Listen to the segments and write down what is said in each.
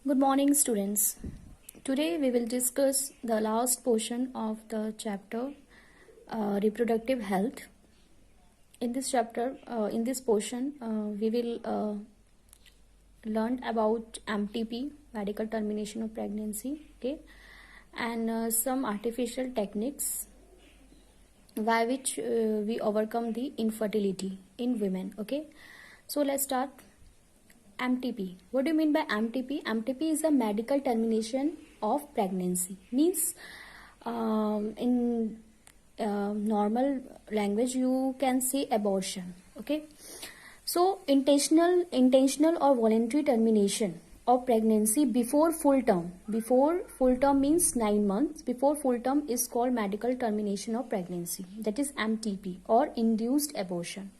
Good morning, students. Today we will discuss the last portion of the chapter reproductive health. In this chapter, in this portion, we will learn about MTP, medical termination of pregnancy, okay, and some artificial techniques by which we overcome the infertility in women. Okay, so let's start. MTP. What do you mean by MTP? MTP is a medical termination of pregnancy. Means in normal language you can say abortion. Okay. So intentional or voluntary termination of pregnancy before full term. Before full term means 9 months. Before full term is called medical termination of pregnancy. That is MTP or induced abortion.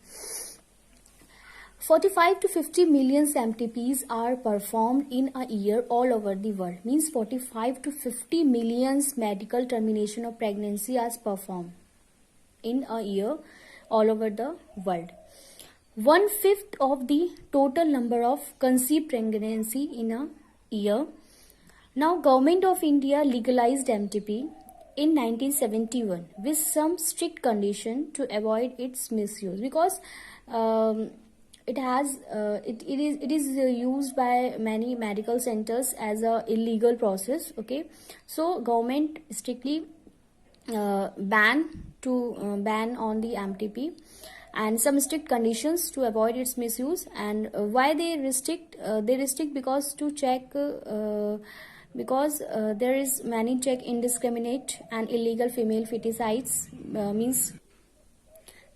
45 to 50 million MTPs are performed in a year all over the world. Means 45 to 50 million medical termination of pregnancy are performed in a year all over the world. 1/5 of the total number of conceived pregnancy in a year. Now, Government of India legalized MTP in 1971 with some strict condition to avoid its misuse because it is used by many medical centers as a illegal process. Okay, so government strictly ban on the MTP and some strict conditions to avoid its misuse. And why they restrict? They restrict because to check because there is many check indiscriminate and illegal female feticides. Means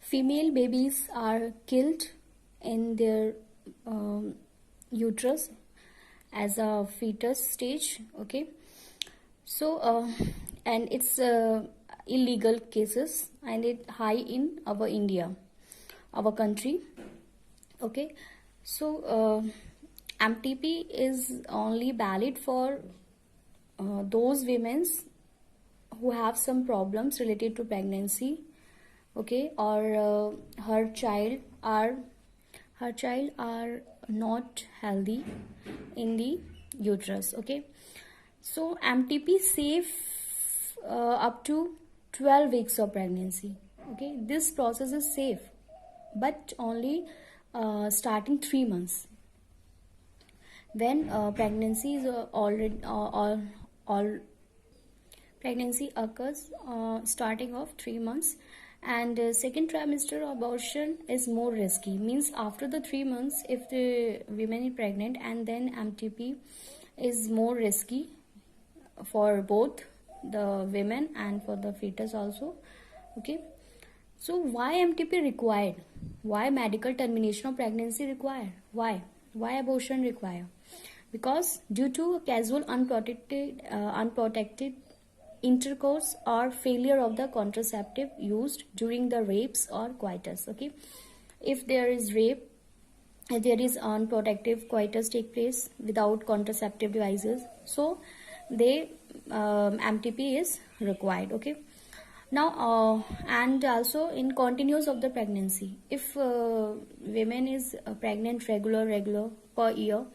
female babies are killed in their uterus as a fetus stage. Okay, so and it's illegal cases and it high in our India, our country. Okay, so MTP is only valid for those women who have some problems related to pregnancy, okay, or her child are not healthy in the uterus. Okay, so MTP safe up to 12 weeks of pregnancy. Okay, this process is safe but only starting 3 months when pregnancy is all pregnancy occurs starting of 3 months. And second trimester abortion is more risky. Means after the 3 months, if the woman is pregnant, and then MTP is more risky for both the women and for the fetus also. Okay, so why MTP required? Why medical termination of pregnancy required? Why abortion required? Because due to casual unprotected intercourse or failure of the contraceptive used during the rapes or coitus. Okay, if there is rape, if there is unprotected coitus take place without contraceptive devices, so they MTP is required. Okay, now and also in continuous of the pregnancy, if women is pregnant regular per year,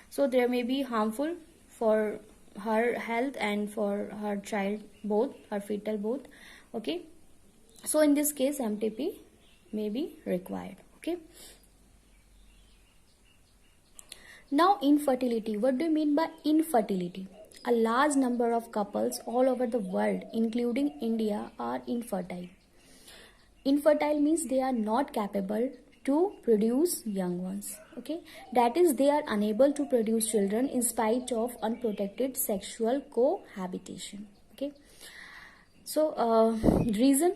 so there may be harmful for her health and for her child both, her fetal both. Okay, so in this case MTP may be required. Okay, now infertility. What do you mean by infertility? A large number of couples all over the world including India are infertile. Infertile means they are not capable to produce young ones. Okay, that is they are unable to produce children in spite of unprotected sexual cohabitation. Okay, so reason,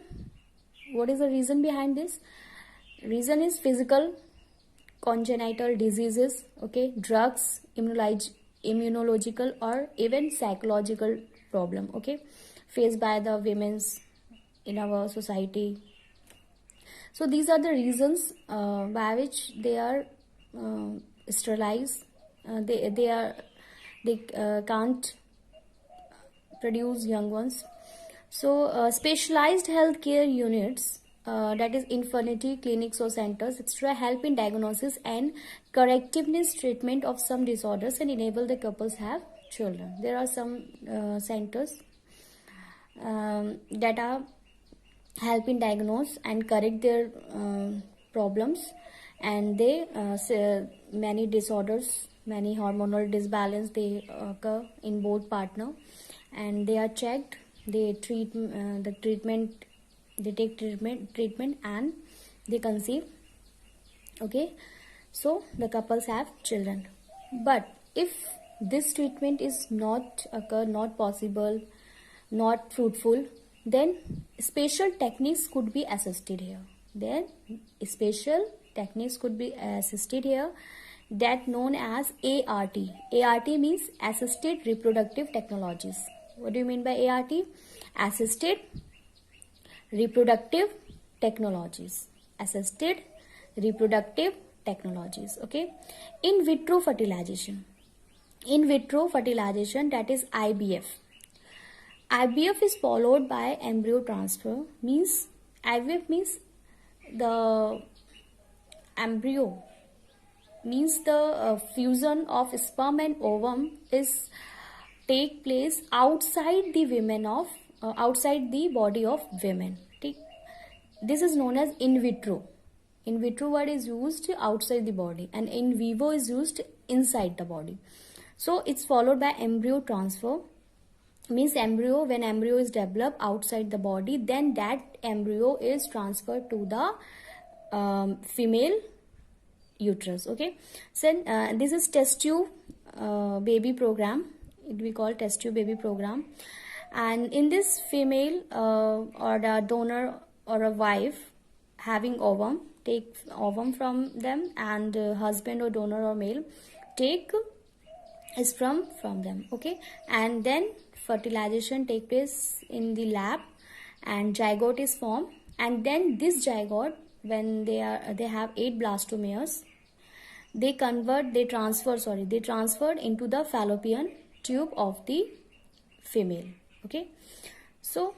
what is the reason behind this? Reason is physical, congenital diseases, okay, drugs, immunological or even psychological problem, okay, faced by the women's in our society. So these are the reasons by which they are sterilized. They can't produce young ones. So specialized healthcare units that is infertility clinics or centers. It's to help in diagnosis and correctiveness treatment of some disorders and enable the couples have children. There are some centers that are help in diagnose and correct their problems, and they many disorders, many hormonal disbalance they occur in both partner, and they are checked. They treat the treatment. They take treatment and they conceive. Okay, so the couples have children. But if this treatment is not occur, not possible, not fruitful, then special techniques could be assisted here. Then special techniques could be assisted here, that known as ART. ART means assisted reproductive technologies. What do you mean by ART? Assisted reproductive technologies. Assisted reproductive technologies. Okay. In vitro fertilization. In vitro fertilization, that is IVF. IVF is followed by embryo transfer. Means IVF means the embryo, means the fusion of sperm and ovum is take place outside the women of outside the body of women. This is known as in vitro. In vitro word is used outside the body, and in vivo is used inside the body. So it's followed by embryo transfer. Means embryo, when embryo is developed outside the body, then that embryo is transferred to the female uterus. Okay, so this is test tube baby program. We call test tube baby program, and in this female or the donor or a wife having ovum, take ovum from them, and husband or donor or male take sperm from them. Okay, and then fertilization take place in the lab, and zygote is formed, and then this zygote, when they have 8 blastomeres, they transferred into the fallopian tube of the female. Okay, so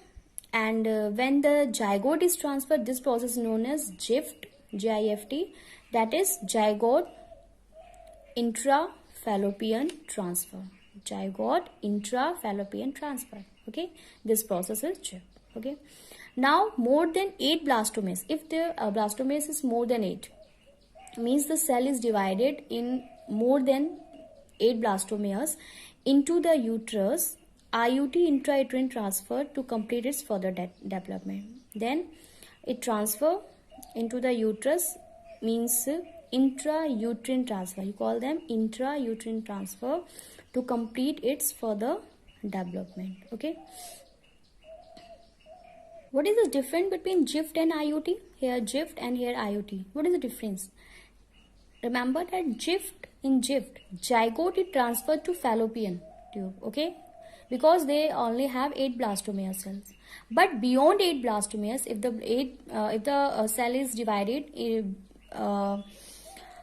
and when the zygote is transferred, this process is known as GIFT, GIFT, that is zygote intrafallopian transfer. Zygote intrafallopian transfer. Okay, this process is GIFT. Okay, now more than 8 blastomeres. If the blastomeres is more than 8, means the cell is divided in more than 8 blastomeres into the uterus. IUT, intrauterine transfer, to complete its further development. Then it transfer into the uterus, means intrauterine transfer. You call them intrauterine transfer, to complete its further development. Okay. What is the difference between GIFT and IUT? Here GIFT and here IUT. What is the difference? Remember that GIFT, in GIFT, zygote is transferred to fallopian tube. Okay, because they only have 8 blastomere cells. But beyond 8 blastomeres, if the cell is divided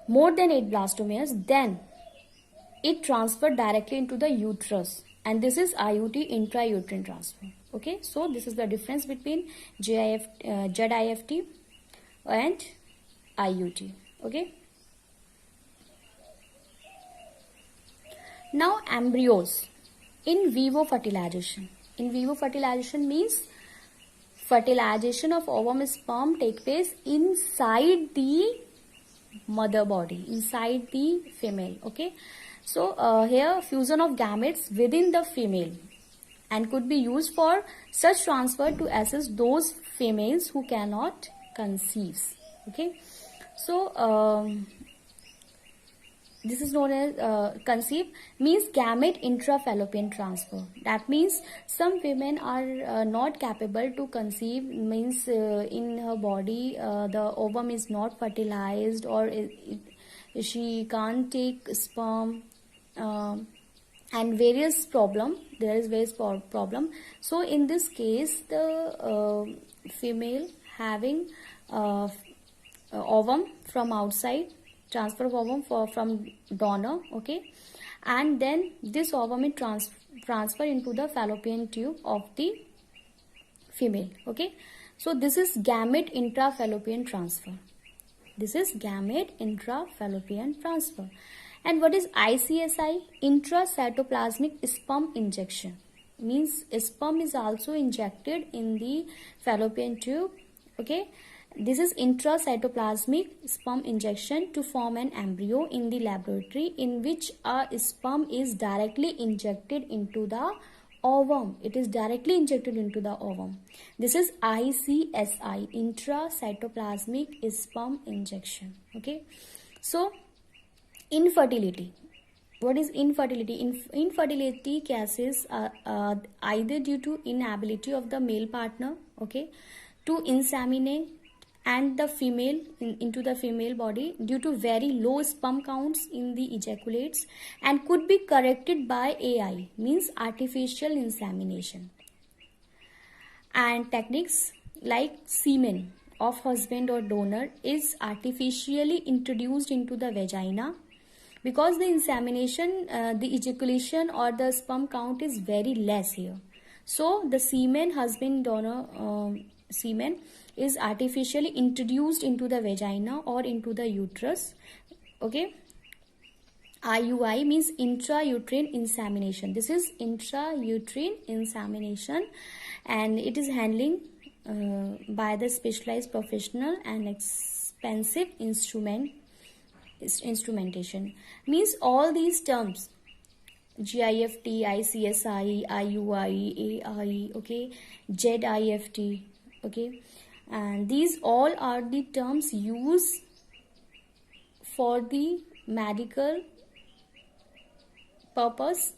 more than 8 blastomeres, then it transferred directly into the uterus, and this is IUT, intrauterine transfer. Okay, so this is the difference between ZIFT and IUT. Okay. Now embryos. In vivo fertilization. In vivo fertilization means fertilization of ovum sperm take place inside the mother body, inside the female. Okay, so here fusion of gametes within the female, and could be used for such transfer to assist those females who cannot conceive. Okay, so this is known as conceive, means gamete intrafallopian transfer. That means some women are not capable to conceive, means in her body the ovum is not fertilized, or she can't take sperm, and various problem. There is various problem. So in this case, the female having ovum from outside, transfer of ovum from donor. Okay, and then this ovum is transfer into the fallopian tube of the female. Okay, So this is gamete intrafallopian transfer. This is gamete intrafallopian transfer. And what is ICSI? Intracytoplasmic sperm injection. Means sperm is also injected in the fallopian tube. Okay. This is intracytoplasmic sperm injection to form an embryo in the laboratory, in which a sperm is directly injected into the ovum. It is directly injected into the ovum. This is ICSI, intracytoplasmic sperm injection. Okay. So infertility. What is infertility? Infertility cases are either due to inability of the male partner, okay, to inseminate and the female into the female body due to very low sperm counts in the ejaculates, and could be corrected by AI, means artificial insemination. And techniques like semen of husband or donor is artificially introduced into the vagina, because the insemination, the ejaculation or the sperm count is very less here. So the semen, husband donor semen, is artificially introduced into the vagina or into the uterus. Okay. IUI means intrauterine insemination. This is intrauterine insemination, and it is handling by the specialized professional and expensive instrumentation. Means all these terms, GIFT, ICSI, IUI, AI, okay, ZIFT, okay, and these all are the terms used for the medical purpose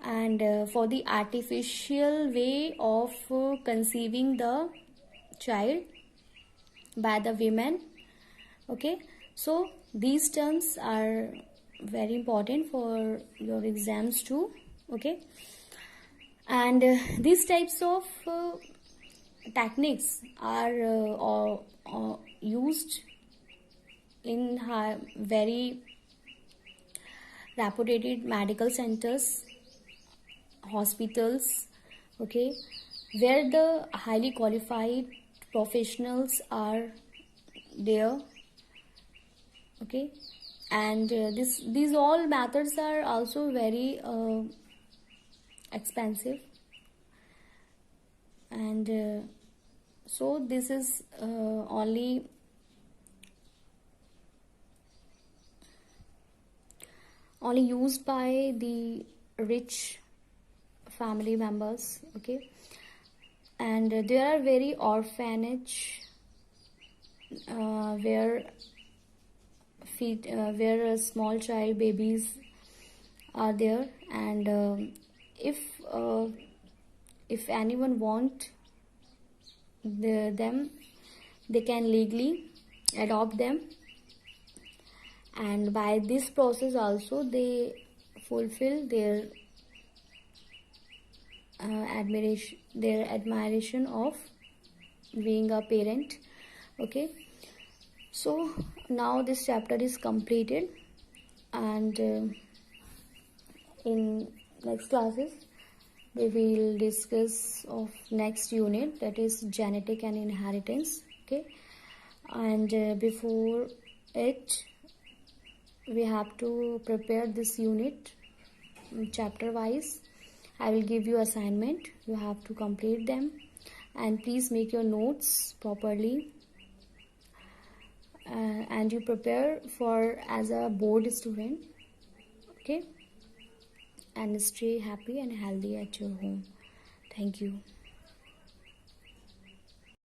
and for the artificial way of conceiving the child by the women. Okay, so these terms are very important for your exams too. Okay, and these types of techniques are used in very reputed medical centers, hospitals, okay, where the highly qualified professionals are there. Okay, and these all methods are also very expensive, and so this is only used by the rich family members. Okay, and there are very orphanage where small child babies are there, and if anyone want them, they can legally adopt them, and by this process also they fulfill their admiration of being a parent. Okay, so now this chapter is completed, and in next classes we will discuss of next unit, that is genetic and inheritance. Okay, and before it we have to prepare this unit chapter wise. I will give you assignment, you have to complete them, and please make your notes properly, and you prepare for as a board student. Okay, and stay happy and healthy at your home. Thank you.